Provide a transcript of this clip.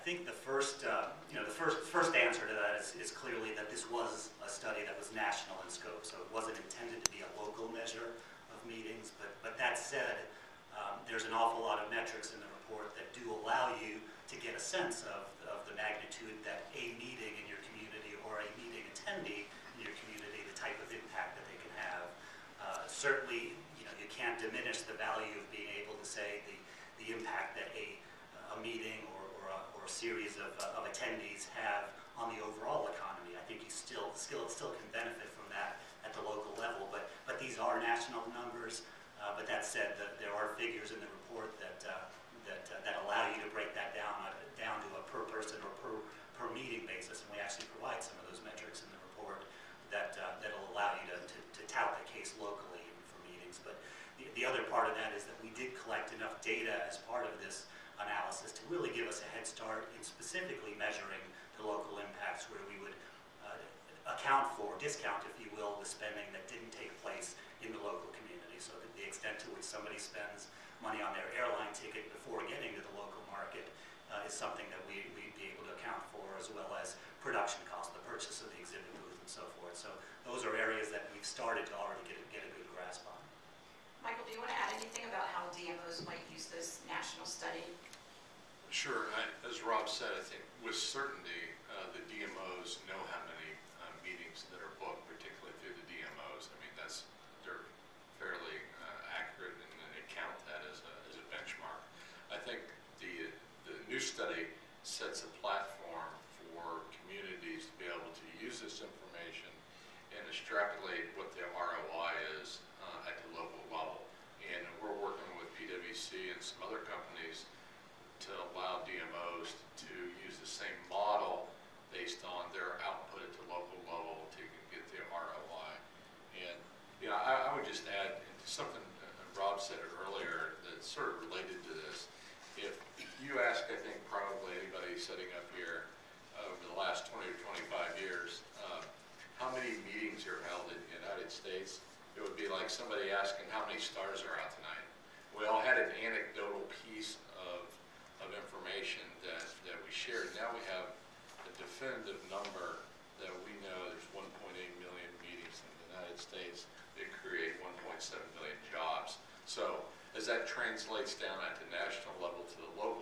think the first answer to that is clearly that this was a study that was national in scope, so it wasn't intended to be a local measure of meetings. But that said, there's an awful lot of metrics in the report that do allow you to get a sense of the magnitude that a meeting in your community or a meeting attendee in your community, the type of impact that they can have. Certainly, you can't diminish the value of being able to say the impact that a meeting or a series of attendees have on the overall economy. I think you still can benefit from that at the local level, but these are national numbers. But that said, there are figures in the report that allow you to break that down to a per person or per meeting basis, and we actually provide some of those metrics in the report that'll allow you to tout the case locally for meetings. But the other part of that is that we did collect enough data as part of this analysis to really give us a head start in specifically measuring the local impacts, where we would discount, if you will, the spending that didn't take place in the local community. So that the extent to which somebody spends money on their airline ticket before getting to the local market is something that we'd be able to account for, as well as production costs, the purchase of the exhibit booth, and so forth. So those are areas that we've started to already get a good grasp on. Michael, do you want to add anything about how DMOs might use this national study? Sure. As Rob said, I think with certainty the DMOs know how many meetings that are booked, particularly through the DMOs. I mean, they're fairly accurate, and they count that as a benchmark. I think the new study sets a platform for communities to be able to use this information and extrapolate what the ROI is at the local level. And we're working with PwC and some other companies to allow DMOs to use the same model based on their output at the local level to get the ROI. And I would just add something Rob said earlier that's sort of related to this. If you ask, I think probably anybody sitting up here over the last 20 or 25 years, how many meetings are held in the United States, it would be like somebody asking how many stars are out tonight. We all had an anecdotal piece of information that we shared. Now we have a definitive number that we know there's 1.8 million meetings in the United States that create 1.7 million jobs. So as that translates down at the national level to the local